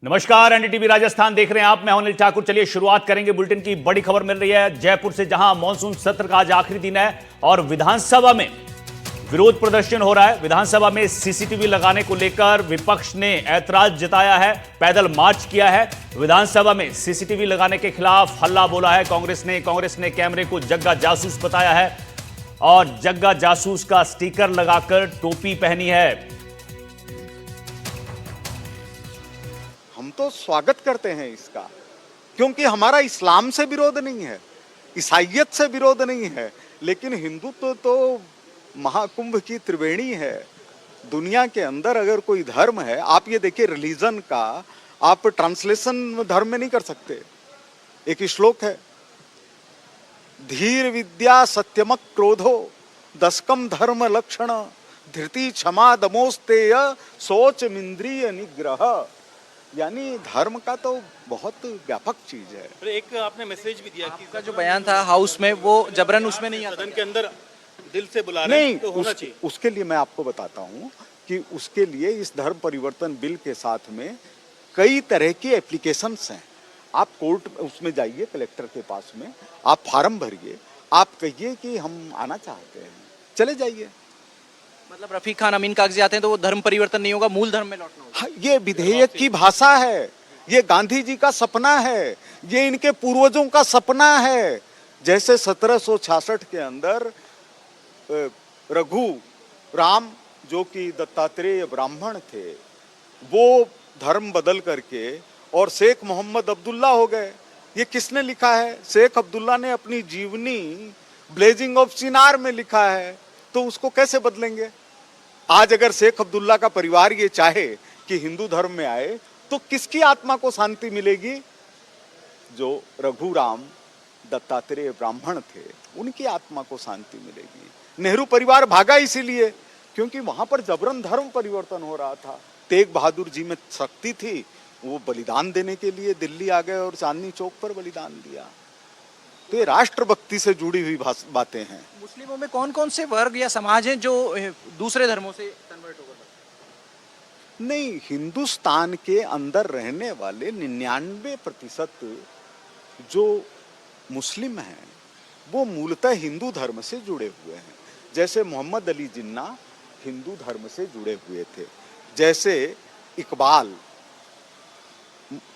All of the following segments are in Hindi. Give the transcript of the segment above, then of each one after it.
नमस्कार, एनडीटीवी राजस्थान देख रहे हैं आप। मैं हूं अनिल ठाकुर। चलिए शुरुआत करेंगे। बुलेटिन की बड़ी खबर मिल रही है जयपुर से, जहां मॉनसून सत्र का आज आखिरी दिन है और विधानसभा में विरोध प्रदर्शन हो रहा है। विधानसभा में सीसीटीवी लगाने को लेकर विपक्ष ने ऐतराज जताया है, पैदल मार्च किया है। विधानसभा में सीसीटीवी लगाने के खिलाफ हल्ला बोला है कांग्रेस ने कैमरे को जग्गा जासूस बताया है और जग्गा जासूस का स्टिकर लगाकर टोपी पहनी है। हम तो स्वागत करते हैं इसका, क्योंकि हमारा इस्लाम से विरोध नहीं है, ईसाइयत से विरोध नहीं है, लेकिन हिंदुत्व तो महाकुंभ की त्रिवेणी है। दुनिया के अंदर अगर कोई धर्म है, आप ये देखिए, रिलीजन का आप ट्रांसलेशन धर्म में नहीं कर सकते। एक श्लोक है, धीर विद्या सत्यमक क्रोधो दशकम धर्म लक्षण धृति क्षमा दमोस्तेय सोच इंद्रिय निग्रह। यानी धर्म का तो बहुत व्यापक चीज है। एक आपने मैसेज भी दिया कि का जो बयान था हाउस में, वो जबरन उसमें नहीं आता। सदन के अंदर दिल से बुला रहे हैं तो होना चाहिए। उसके लिए मैं आपको बताता हूं कि उसके लिए इस धर्म परिवर्तन बिल के साथ में कई तरह की एप्लीकेशंस हैं। आप कोर्ट उसमें जाइए, कलेक्टर के पास में आप फार्म भरिए, आप कहिए कि हम आना चाहते हैं, चले जाइए। मतलब रफीक खान अमीन कागजात हैं तो वो धर्म परिवर्तन नहीं होगा, मूल धर्म में लौटना होगा। हाँ, ये विधेयक की भाषा है, ये गांधी जी का सपना है, ये इनके पूर्वजों का सपना है। जैसे 1766 के अंदर रघु राम, जो कि दत्तात्रेय ब्राह्मण थे, वो धर्म बदल करके और शेख मोहम्मद अब्दुल्ला हो गए। ये किसने लिखा है? शेख अब्दुल्ला ने अपनी जीवनी ब्लेजिंग ऑफ चिनार में लिखा है। तो उसको कैसे बदलेंगे? आज अगर शेख अब्दुल्ला का परिवार ये चाहे कि हिंदू धर्म में आए, तो किसकी आत्मा को शांति मिलेगी? जो रघुराम दत्तात्रेय ब्राह्मण थे, उनकी आत्मा को शांति मिलेगी। नेहरू परिवार भागा इसीलिए क्योंकि वहां पर जबरन धर्म परिवर्तन हो रहा था। तेग बहादुर जी में शक्ति थी, वो बलिदान देने के लिए दिल्ली आ गए और चांदनी चौक पर बलिदान दिया। तो ये राष्ट्रभक्ति से जुड़ी हुई बातें हैं। मुस्लिमों में कौन कौन से वर्ग या समाज हैं जो दूसरे धर्मों से कन्वर्ट हो गए? नहीं, हिंदुस्तान के अंदर रहने वाले 99% जो मुस्लिम हैं वो मूलतः हिंदू धर्म से जुड़े हुए हैं। जैसे मोहम्मद अली जिन्ना हिंदू धर्म से जुड़े हुए थे, जैसे इकबाल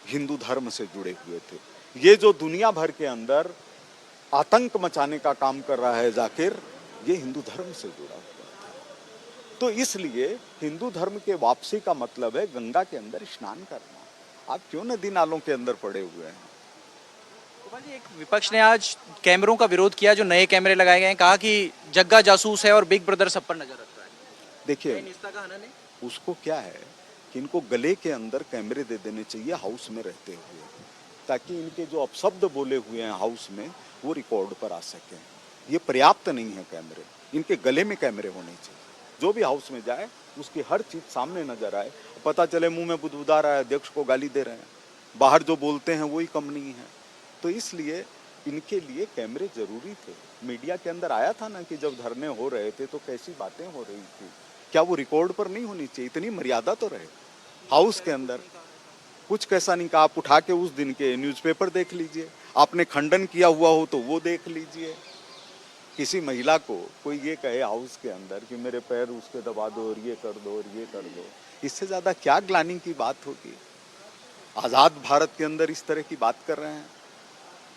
हिंदू धर्म से जुड़े हुए थे। ये जो दुनिया भर के अंदर आतंक मचाने का काम कर रहा है जाकिर, ये हिंदू धर्म से जुड़ा हुआ है। तो इसलिए हिंदू धर्म के वापसी का मतलब है गंगा के अंदर स्नान करना। आप क्यों नदी नालों के अंदर पड़े हुए हैं? गोपाल जी, एक विपक्ष ने आज कैमरों का विरोध किया, जो नए कैमरे लगाए गए हैं, कहा कि जग्गा जासूस है और बिग ब्रदर सब पर नजर रख रहा है। देखिए, निष्ठा का हनन है। उसको क्या है कि इनको गले के अंदर कैमरे दे देने चाहिए हाउस में रहते हुए, ताकि इनके जो अपशब्द बोले हुए हैं हाउस में वो रिकॉर्ड पर आ सके। ये पर्याप्त नहीं है कैमरे, इनके गले में कैमरे होने चाहिए। जो भी हाउस में जाए उसकी हर चीज सामने नजर आए, पता चले मुंह में बुदबुदा रहा है, अध्यक्ष को गाली दे रहे हैं, बाहर जो बोलते हैं वही कम नहीं है। तो इसलिए इनके लिए कैमरे जरूरी थे। मीडिया के अंदर आया था ना कि जब धरने हो रहे थे तो कैसी बातें हो रही थी, क्या वो रिकॉर्ड पर नहीं होनी चाहिए? इतनी मर्यादा तो रहे हाउस के अंदर। कुछ कैसा नहीं कहा। आप उठा के उस दिन के न्यूज़पेपर देख लीजिए, आपने खंडन किया हुआ हो तो वो देख लीजिए। किसी महिला को कोई ये कहे हाउस के अंदर कि मेरे पैर उसके दबा दो और ये कर दो और ये कर दो, इससे ज्यादा क्या ग्लानि की बात होगी? आजाद भारत के अंदर इस तरह की बात कर रहे हैं।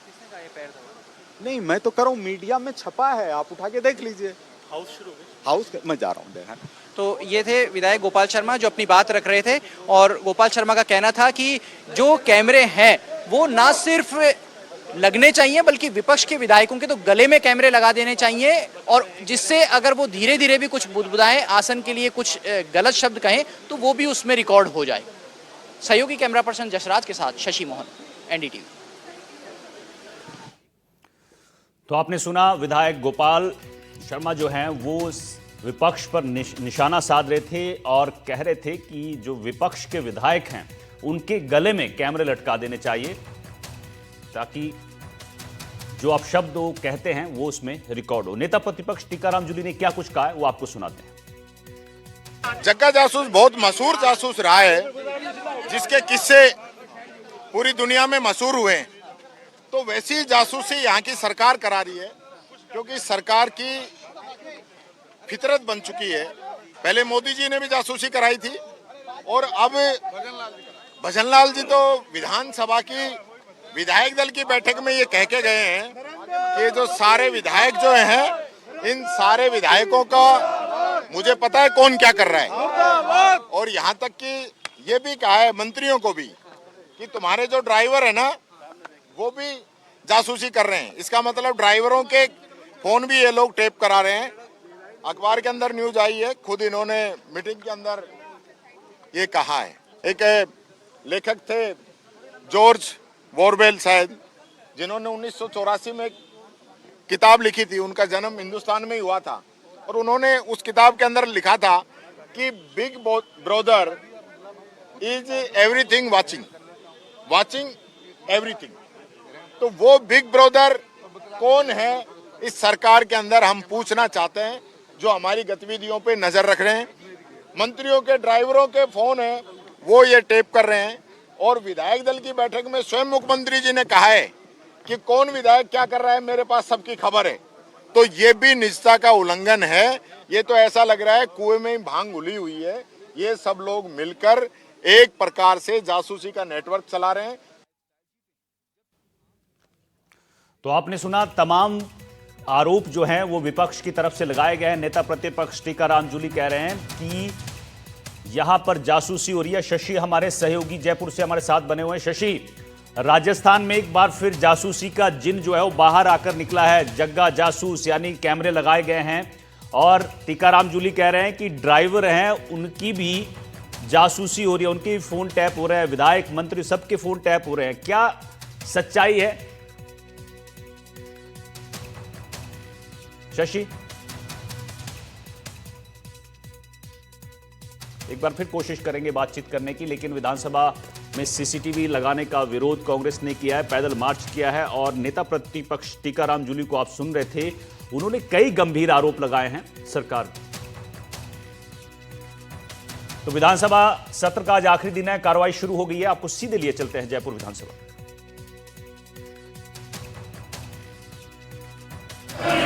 किसने कहा ये पैर दबा? नहीं, मैं तो कर रहा हूँ, मीडिया में छपा है, आप उठा के देख लीजिए। हाउस शुरू हो गया। हाउस मैं जा रहा हूँ देखा। तो ये थे विधायक गोपाल शर्मा जो अपनी बात रख रहे थे, और गोपाल शर्मा का कहना था कि जो कैमरे हैं वो ना सिर्फ लगने चाहिए बल्कि विपक्ष के विधायकों के तो गले में कैमरे लगा देने चाहिए, और जिससे अगर वो धीरे धीरे भी कुछ बुदबुदाएं, आसन के लिए कुछ गलत शब्द कहें तो वो भी उसमें रिकॉर्ड हो जाए। सहयोगी कैमरा पर्सन जसराज के साथ शशि मोहन, एनडीटीवी। तो आपने सुना, विधायक गोपाल शर्मा जो हैं वो विपक्ष पर निशाना साध रहे थे और कह रहे थे कि जो विपक्ष के विधायक हैं उनके गले में कैमरे लटका देने चाहिए ताकि जो आप शब्द वो कहते हैं वो उसमें रिकॉर्ड हो। नेता प्रतिपक्ष टीकाराम जूली ने क्या कुछ कहा है वो आपको सुनाते हैं। जग्गा जासूस बहुत मशहूर जासूस रहा है जिसके किस्से पूरी दुनिया में मशहूर हुए हैं, तो वैसी जासूसी यहाँ की सरकार करा रही है, क्योंकि सरकार की फितरत बन चुकी है। पहले मोदी जी ने भी जासूसी कराई थी और अब भजनलाल जी तो विधानसभा की विधायक दल की बैठक में ये कह के गए हैं कि जो सारे विधायक जो हैं, इन सारे विधायकों का मुझे पता है कौन क्या कर रहा है। और यहाँ तक कि ये भी कहा है मंत्रियों को भी कि तुम्हारे जो ड्राइवर है ना, वो भी जासूसी कर रहे हैं। इसका मतलब ड्राइवरों के फोन भी ये लोग टेप करा रहे हैं। अखबार के अंदर न्यूज आई है, खुद इन्होंने मीटिंग के अंदर ये कहा है। एक लेखक थे जॉर्ज वॉरवेल शायद, जिन्होंने 1984 में किताब लिखी थी। उनका जन्म हिंदुस्तान में ही हुआ था और उन्होंने उस किताब के अंदर लिखा था कि big brother is everything watching everything. तो वो बिग ब्रदर कौन है इस सरकार के अंदर, हम पूछना चाहते हैं, जो हमारी गतिविधियों पे नजर रख रहे हैं। मंत्रियों के ड्राइवरों के फोन है, वो ये टेप कर रहे हैं। और विधायक दल की बैठक में स्वयं मुख्यमंत्री जी ने कहा है कि कौन विधायक क्या कर रहा है, मेरे पास सबकी खबर है। तो ये भी निजता का उल्लंघन है। ये तो ऐसा लग रहा है कुएं में ही भांग घुली हुई है। ये सब लोग मिलकर एक प्रकार से जासूसी का नेटवर्क चला रहे हैं। तो आपने सुना, तमाम आरोप जो हैं वो विपक्ष की तरफ से लगाए गए हैं। नेता प्रतिपक्ष टीकाराम जूली कह रहे हैं कि यहां पर जासूसी हो रही है। शशि हमारे सहयोगी जयपुर से हमारे साथ बने हुए हैं। शशि, राजस्थान में एक बार फिर जासूसी का जिन जो है वो बाहर आकर निकला है। जग्गा जासूस यानी कैमरे लगाए गए हैं और टीकाराम जूली कह रहे हैं कि ड्राइवर हैं उनकी भी जासूसी हो रही है, उनके भी फोन टैप हो रहे हैं, विधायक मंत्री सबके फोन टैप हो रहे हैं। क्या सच्चाई है शशि? एक बार फिर कोशिश करेंगे बातचीत करने की, लेकिन विधानसभा में सीसीटीवी लगाने का विरोध कांग्रेस ने किया है, पैदल मार्च किया है। और नेता प्रतिपक्ष टीकाराम जूली को आप सुन रहे थे, उन्होंने कई गंभीर आरोप लगाए हैं सरकार पर। तो विधानसभा सत्र का आज आखिरी दिन है, कार्रवाई शुरू हो गई है। आपको सीधे लिए चलते हैं जयपुर विधानसभा।